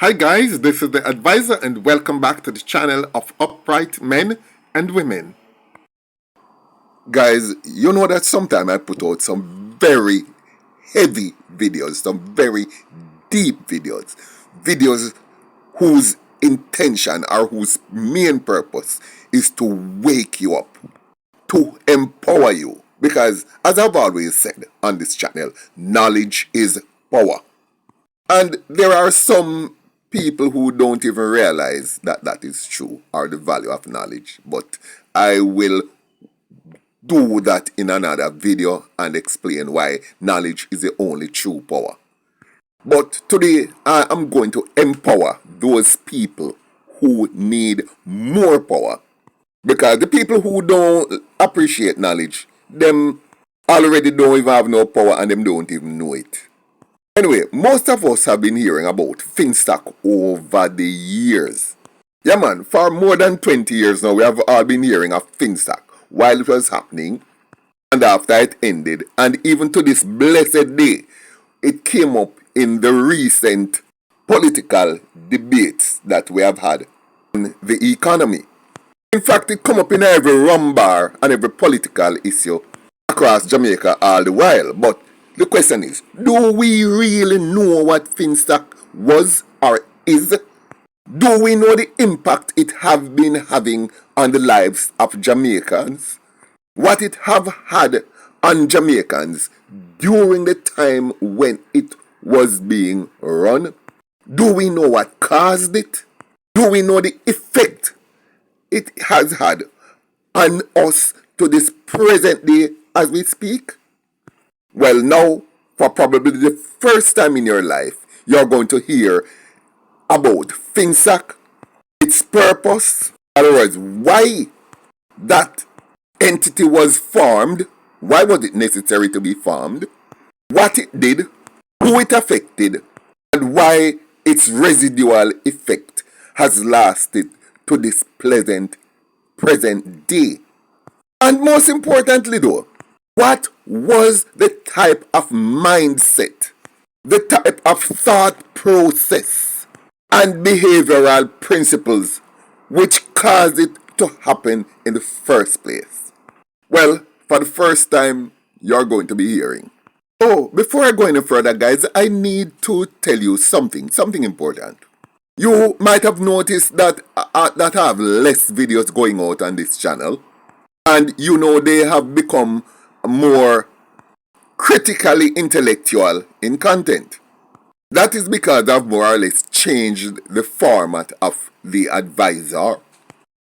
Hi guys, this is the advisor and welcome back to the channel of upright men and women. Guys, you know that sometimes I put out some very heavy videos, some very deep videos whose intention or whose main purpose is to wake you up, to empower you. Because as I've always said on this channel, knowledge is power. And there are some people who don't even realize that that is true or the value of knowledge. But I will do that in another video and explain why knowledge is the only true power. But today I am going to empower those people who need more power. Because the people who don't appreciate knowledge, them already don't even have no power and them don't even know it. Anyway, most of us have been hearing about FINSAC over the years. Yeah man, for more than 20 years now we have all been hearing of FINSAC while it was happening and after it ended, and even to this blessed day it came up in the recent political debates that we have had on the economy. In fact, it come up in every rumbar and every political issue across Jamaica all the while. But the question is, do we really know what FINSAC was or is? Do we know the impact it have been having on the lives of Jamaicans? What it have had on Jamaicans during the time when it was being run? Do we know what caused it? Do we know the effect it has had on us to this present day as we speak? Well, now, for probably the first time in your life, you're going to hear about FINSAC, its purpose, in other words, why that entity was formed, why was it necessary to be formed, what it did, who it affected, and why its residual effect has lasted to this present day. And most importantly though, what was the type of mindset, the type of thought process and behavioral principles which caused it to happen in the first place? Well, for the first time, you're going to be hearing. Oh, before I go any further, guys, I need to tell you something important. You might have noticed that I have less videos going out on this channel. And you know they have become more critically intellectual in content. That is because I've more or less changed the format of the advisor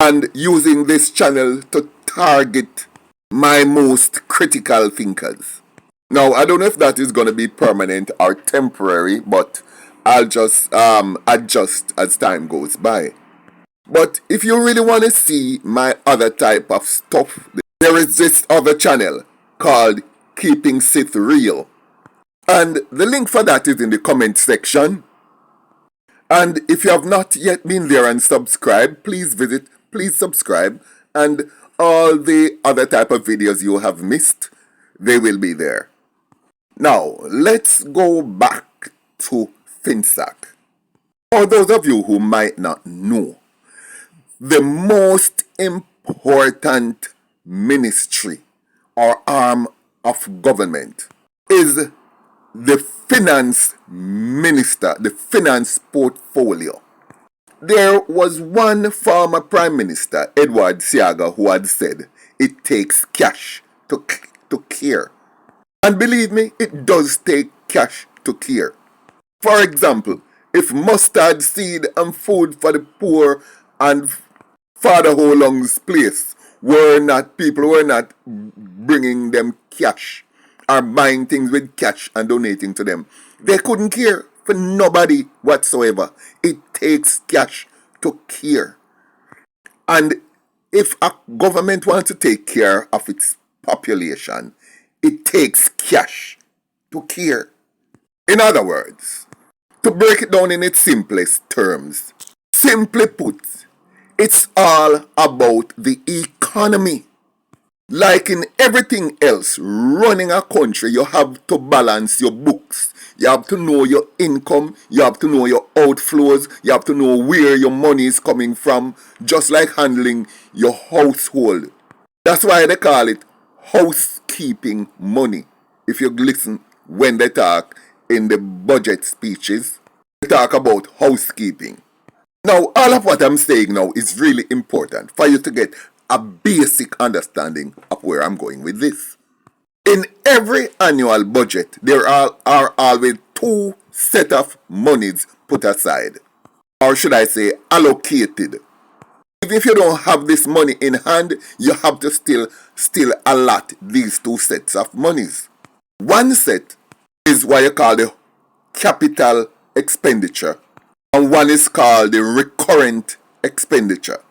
and using this channel to target my most critical thinkers. Now, I don't know if that is going to be permanent or temporary, but I'll just adjust as time goes by. But if you really want to see my other type of stuff, there is this other channel called Keeping Sith Real. And the link for that is in the comment section. And if you have not yet been there and subscribed, please subscribe. And all the other type of videos you have missed, they will be there. Now, let's go back to FINSAC. For those of you who might not know, the most important ministry or arm of government is the finance minister, the finance portfolio. There was one former prime minister, Edward Siaga, who had said it takes cash to care. And believe me, it does take cash to care. For example, if mustard seed and food for the poor and Father Holong's place people were not bringing them cash or buying things with cash and donating to them, they couldn't care for nobody whatsoever. It takes cash to care. And if a government wants to take care of its population, it takes cash to care. In other words, to break it down in its simplest terms, simply put, it's all about the economy. Like in everything else, running a country, you have to balance your books. You have to know your income, you have to know your outflows. You have to know where your money is coming from, just like handling your household. That's why they call it housekeeping money. If you listen when they talk in the budget speeches, they talk about housekeeping. Now, all of what I'm saying now is really important for you to get a basic understanding of where I'm going with this. In every annual budget, there are always two set of monies put aside, or should I say allocated. Even if you don't have this money in hand, you have to still allot these two sets of monies. One set is what you call the capital expenditure, and one is called the recurrent expenditure.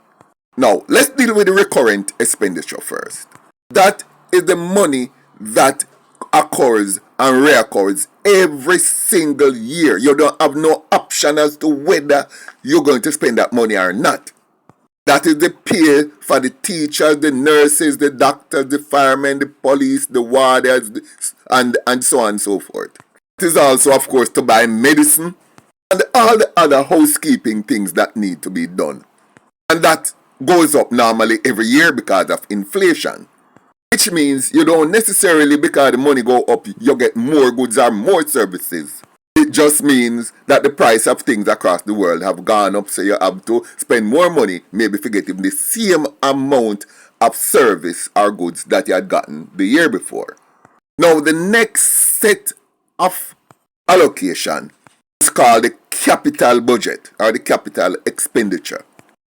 Now, let's deal with the recurrent expenditure first. That is the money that occurs and reoccurs every single year. You don't have no option as to whether you're going to spend that money or not. That is the pay for the teachers, the nurses, the doctors, the firemen, the police, the warders, and so on and so forth. It is also, of course, to buy medicine and all the other housekeeping things that need to be done. And that goes up normally every year because of inflation. Which means you don't necessarily, because the money go up, you get more goods or more services. It just means that the price of things across the world have gone up, so you have to spend more money, maybe for getting the same amount of service or goods that you had gotten the year before. Now, the next set of allocation is called the capital budget or the capital expenditure.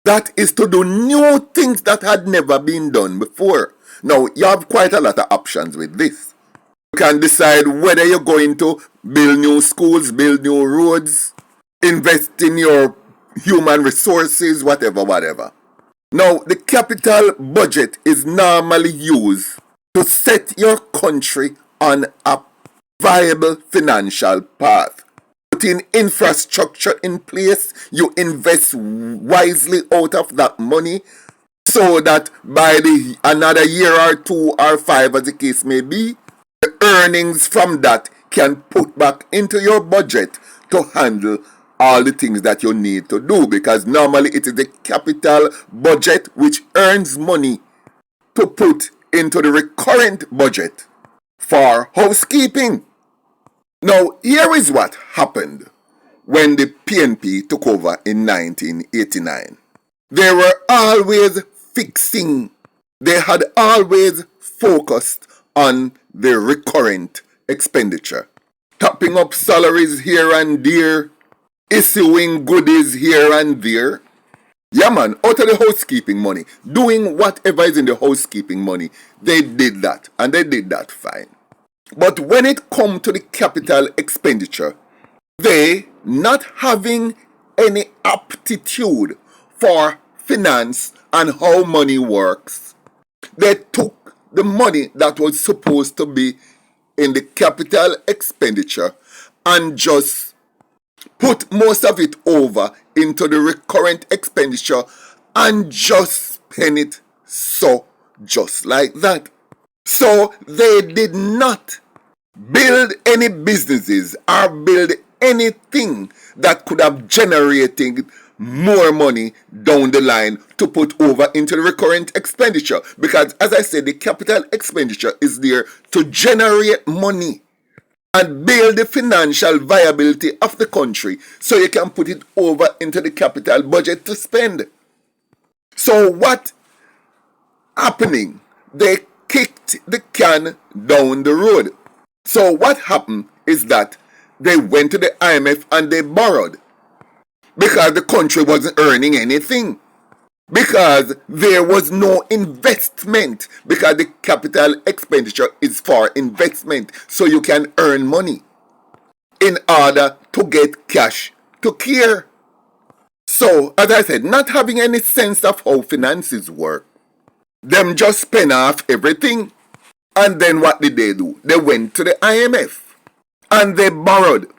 That is to do new things that had never been done before. Now, you have quite a lot of options with this. You can decide whether you're going to build new schools, build new roads, invest in your human resources, whatever. Now, the capital budget is normally used to set your country on a viable financial path. Putting infrastructure in place, you invest wisely out of that money so that by another year or 2 or 5, as the case may be, the earnings from that can put back into your budget to handle all the things that you need to do, because normally it is the capital budget which earns money to put into the recurrent budget for housekeeping. Now, here is what happened when the PNP took over in 1989. They were always fixing. They had always focused on the recurrent expenditure. Topping up salaries here and there, issuing goodies here and there. Yeah, man, out of the housekeeping money, doing whatever is in the housekeeping money, they did that, and they did that fine. But when it comes to the capital expenditure, they, not having any aptitude for finance and how money works, they took the money that was supposed to be in the capital expenditure and just put most of it over into the recurrent expenditure and just spend it just like that. So they did not build any businesses or build anything that could have generated more money down the line to put over into the recurrent expenditure, because as I said, the capital expenditure is there to generate money and build the financial viability of the country so you can put it over into the capital budget to spend. So what happening? They kicked the can down the road. So what happened is that they went to the IMF and they borrowed, because the country wasn't earning anything, because there was no investment, because the capital expenditure is for investment, so you can earn money in order to get cash to care. So, as I said, not having any sense of how finances work, them just spend off everything. And then what did they do? They went to the IMF and they borrowed.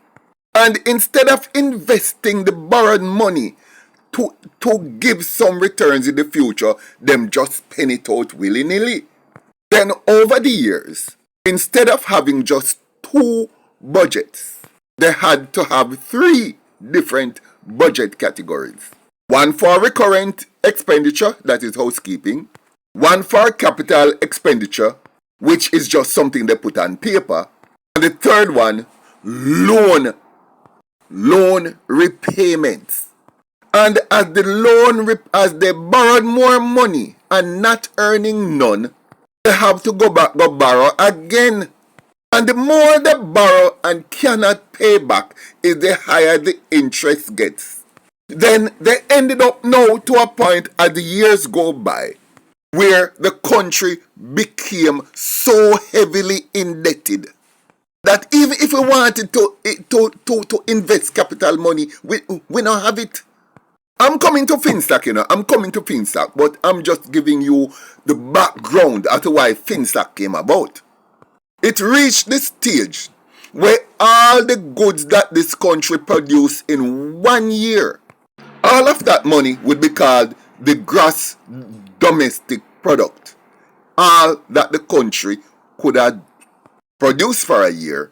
And instead of investing the borrowed money to give some returns in the future, them just spend it out willy-nilly. Then over the years, instead of having just 2 budgets, they had to have 3. different budget categories. One for recurrent expenditure, that is housekeeping. One for capital expenditure, which is just something they put on paper. And the third one, loan repayments. And as they borrowed more money and not earning none, they have to go borrow again. And the more they borrow and cannot pay back, is the higher the interest gets. Then they ended up now to a point as the years go by where the country became so heavily indebted that even if we wanted to invest capital money, we don't have it. I'm coming to FINSAC, I'm coming to FINSAC, but I'm just giving you the background as to why FINSAC came about. It reached this stage where all the goods that this country produced in 1 year, all of that money would be called the gross domestic product. All that the country could have produced for a year,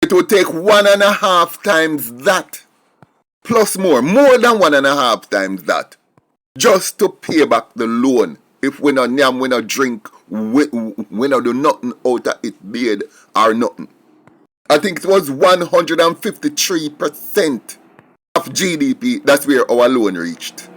it would take 1.5 times that, plus more than 1.5 times that, just to pay back the loan. If we not yam, we not drink, we not do nothing out of it, beard or nothing. I think it was 153% of GDP. That's where our loan reached.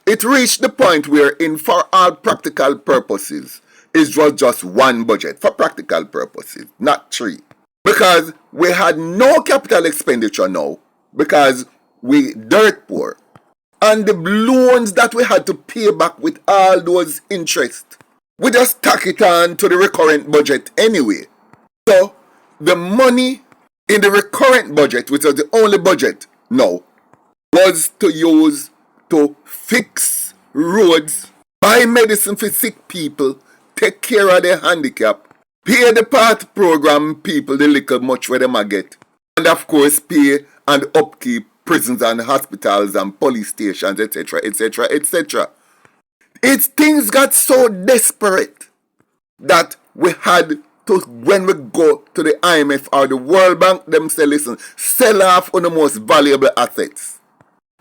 It reached the point where, for all practical purposes, it was just one budget for practical purposes, not 3. Because we had no capital expenditure now, because we dirt poor. And the loans that we had to pay back with all those interest, we just tack it on to the recurrent budget anyway. So the money in the recurrent budget, which was the only budget now, was to use to fix roads, buy medicine for sick people, take care of their handicap, pay the part program people the little much where they might get, and of course pay and upkeep prisons and hospitals and police stations, etc., etc., etc. Things got so desperate that we had to, when we go to the IMF or the World Bank, them say, listen, sell off on the most valuable assets.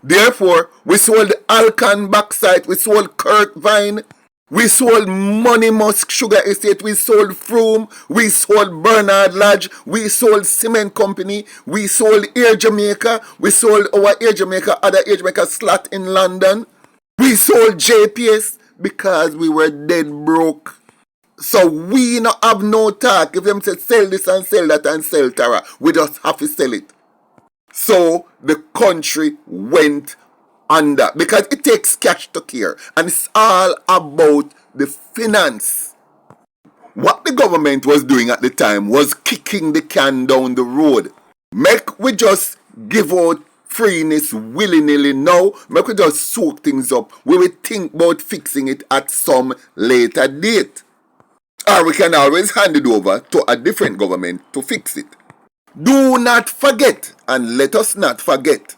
Therefore, we sold Alcan Bauxite, we sold Kirkvine, we sold Money Musk Sugar Estate, we sold Froome, we sold Bernard Lodge, we sold Cement Company, we sold Air Jamaica, we sold our Air Jamaica, other Air Jamaica slot in London, we sold JPS because we were dead broke. So we not have no talk. If them say sell this and sell that and sell Tara, we just have to sell it. So the country went under, because it takes cash to care, and it's all about the finance. What the government was doing at the time was kicking the can down the road. Make we just give out freeness willy-nilly now, make we just soak things up. We will think about fixing it at some later date. Or we can always hand it over to a different government to fix it. Do not forget, and let us not forget,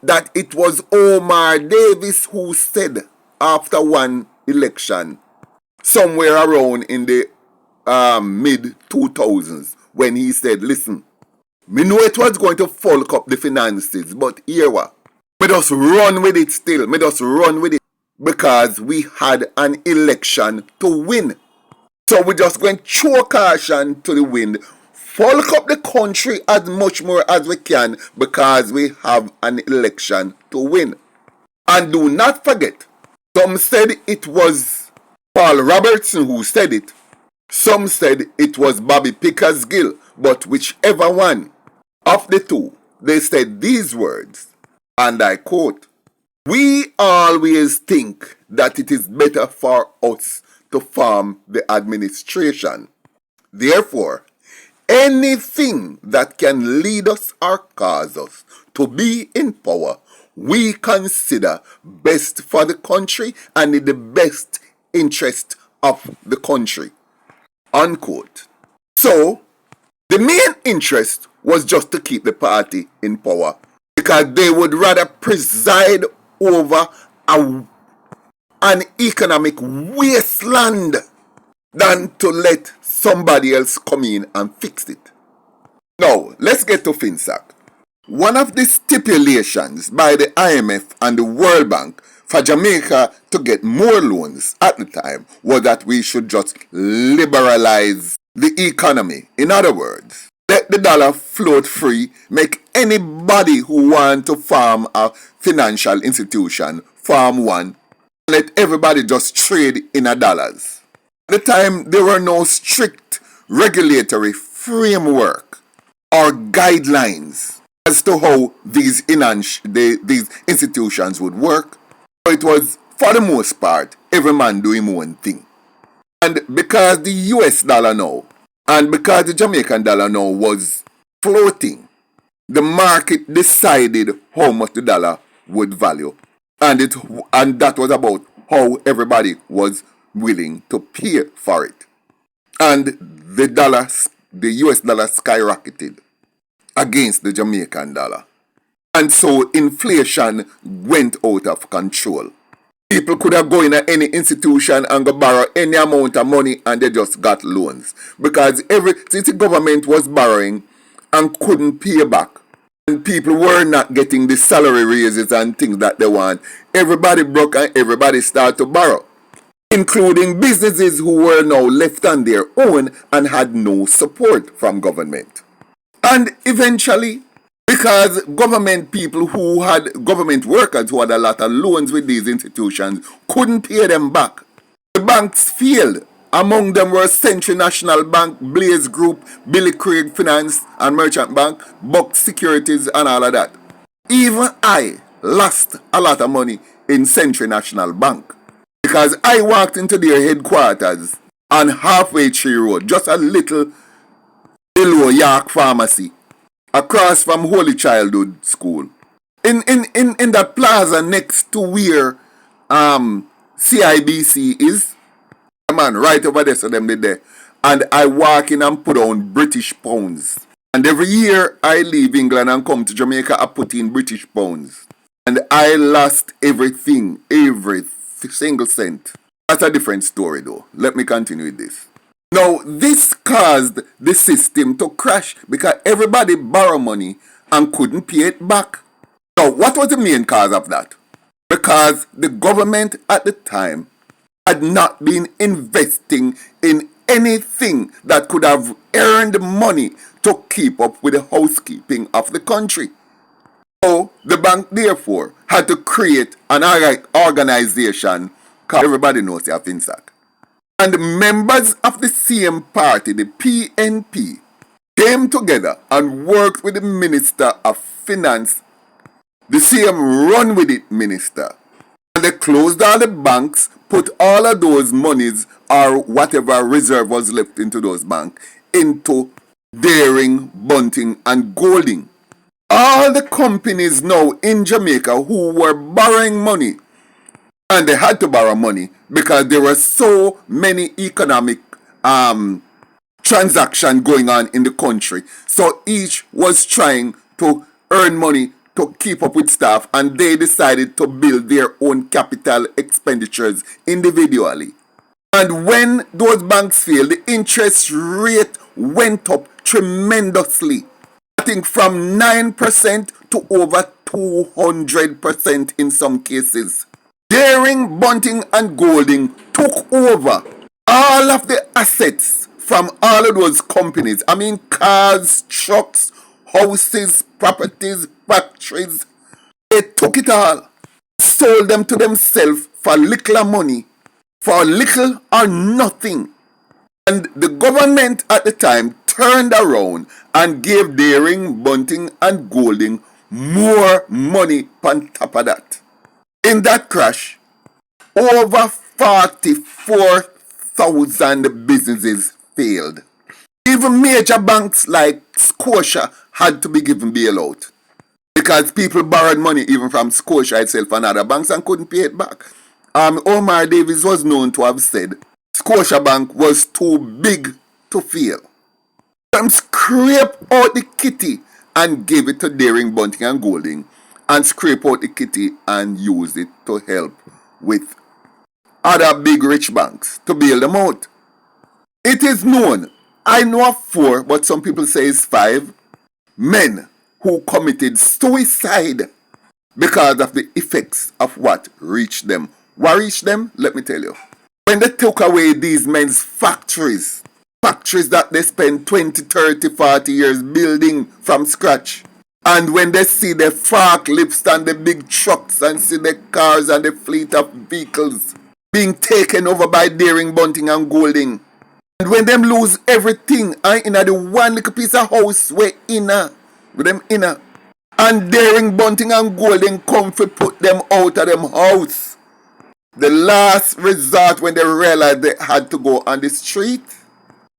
that it was Omar Davis who said after one election, somewhere around in the mid-2000s, when he said, listen, me know it was going to bulk up the finances, but here what? Me just run with it still. Me just run with it because we had an election to win. So we just going to throw caution to the wind, bulk up the country as much more as we can because we have an election to win. And do not forget, some said it was Paul Robertson who said it. Some said it was Bobby Pickersgill, but whichever one of the two, they said these words, and I quote, "We always think that it is better for us to form the administration. Therefore, anything that can lead us or cause us to be in power, we consider best for the country and in the best interest of the country." Unquote. So, the main interest was just to keep the party in power, because they would rather preside over an economic wasteland than to let somebody else come in and fix it. Now, let's get to FINSAC. One of the stipulations by the IMF and the World Bank for Jamaica to get more loans at the time was that we should just liberalize the economy. In other words, let the dollar float free, make anybody who want to form a financial institution form one, let everybody just trade in a dollars. At the time, there were no strict regulatory framework or guidelines as to how these institutions would work. So it was, for the most part, every man doing his own thing. And because the US dollar now, and because the Jamaican dollar now was floating, the market decided how much the dollar would value. And that was about how everybody was willing to pay for it. And the US dollar skyrocketed against the Jamaican dollar. And so inflation went out of control. People could have gone in any institution and go borrow any amount of money and they just got loans. Because since the government was borrowing and couldn't pay back, and people were not getting the salary raises and things that they want, everybody broke and everybody started to borrow, including businesses who were now left on their own and had no support from government. And eventually, because government people who had, government workers who had a lot of loans with these institutions couldn't pay them back, the banks failed. Among them were Century National Bank, Blaze Group, Billy Craig Finance and Merchant Bank, Buck Securities and all of that. Even I lost a lot of money in Century National Bank because I walked into their headquarters on Halfway Tree Road, just a little below York Pharmacy, across from Holy Childhood School. In that plaza next to where CIBC is, man, right over there, so them did there. And I walk in and put on British pounds. And every year I leave England and come to Jamaica, I put in British pounds. And I lost everything, every single cent. That's a different story though. Let me continue with this. Now, this caused the system to crash because everybody borrowed money and couldn't pay it back. Now, what was the main cause of that? Because the government at the time had not been investing in anything that could have earned money to keep up with the housekeeping of the country. So the bank therefore had to create an organization called, everybody knows the FINSAC. And members of the same party, the PNP, came together and worked with the Minister of Finance, the same run with it minister. And they closed all the banks, put all of those monies or whatever reserve was left into those banks into Daring, Bunting and Golding. All the companies now in Jamaica who were borrowing money, and they had to borrow money because there were so many economic transactions going on in the country. So each was trying to earn money to keep up with staff, and they decided to build their own capital expenditures individually. And when those banks failed, the interest rate went up tremendously. I think from 9% to over 200% in some cases. Daring, Bunting and Golding took over all of the assets from all of those companies. I mean, cars, trucks, houses, properties, factories. They took it all, sold them to themselves for little money, for little or nothing. And the government at the time turned around and gave Daring, Bunting and Golding more money on top of that. In that crash, over 44,000 businesses failed. Even major banks like Scotia had to be given bailout because people borrowed money even from Scotia itself and other banks and couldn't pay it back. Omar Davis was known to have said Scotia Bank was too big to fail. Them scrape out the kitty and give it to Daring, Bunting and Golding, and scrape out the kitty and use it to help with other big rich banks to bail them out. It is known, I know of 4, but some people say it's 5 men who committed suicide because of the effects of what reached them. What reached them? Let me tell you. When they took away these men's factories that they spent 20, 30, 40 years building from scratch, and when they see the forklifts and the big trucks and see the cars and the fleet of vehicles being taken over by Daring, Bunting and Golding, and when them lose everything in the one little piece of house with them inner, and Daring, Bunting and Golding come to put them out of them house. The last resort, when they realized they had to go on the street,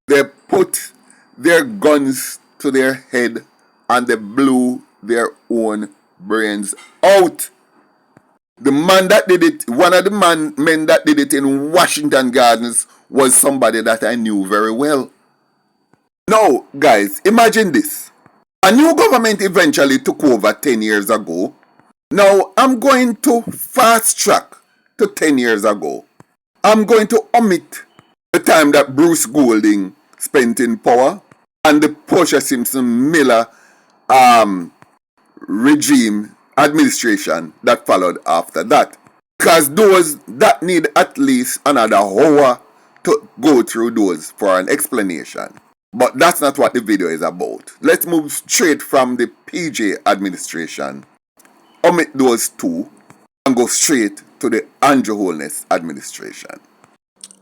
they put their guns to their head and they blew their own brains out. The man that did it, one of the men that did it in Washington Gardens, was somebody that I knew very well. Now, guys, imagine this. A new government eventually took over 10 years ago. Now, I'm going to fast track to 10 years ago. I'm going to omit the time that Bruce Golding spent in power and the Portia Simpson Miller regime administration that followed after that. Because those that need at least another hour to go through those for an explanation. But that's not what the video is about. Let's move straight from the PJ administration, omit those two, and go straight to the Andrew Holness administration.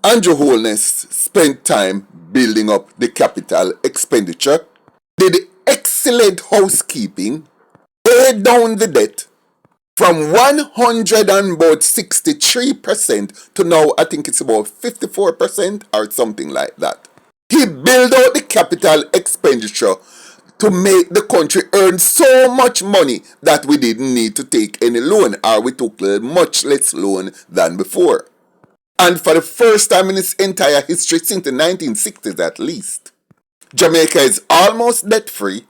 Andrew Holness spent time building up the capital expenditure, did excellent housekeeping, paid down the debt from 163% to now I think it's about 54% or something like that. He built out the capital expenditure to make the country earn so much money that we didn't need to take any loan, or we took much less loan than before. And for the first time in its entire history, since the 1960s at least, Jamaica is almost debt-free,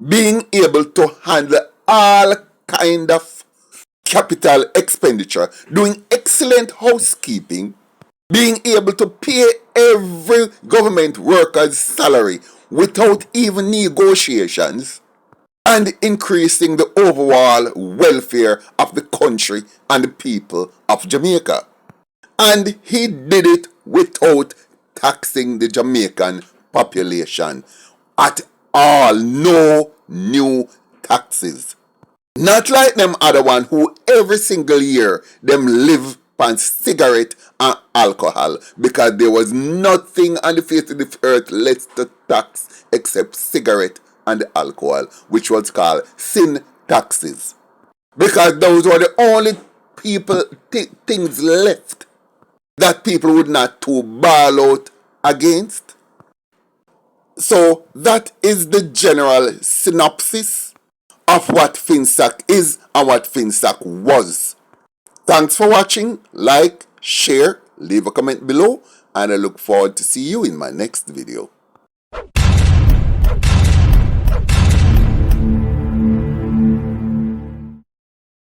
being able to handle all kind of capital expenditure, doing excellent housekeeping, being able to pay every government worker's salary without even negotiations, and increasing the overall welfare of the country and the people of Jamaica. And he did it without taxing the Jamaican population at all. No new taxes. Not like them other one who every single year them live on cigarette and alcohol, because there was nothing on the face of the earth less to tax except cigarette and alcohol, which was called sin taxes. Because those were the only things left that people would not to bail out against. So that is the general synopsis of what FINSAC is and what FINSAC was. Thanks for watching. Like, share, leave a comment below, and I look forward to see you in my next video.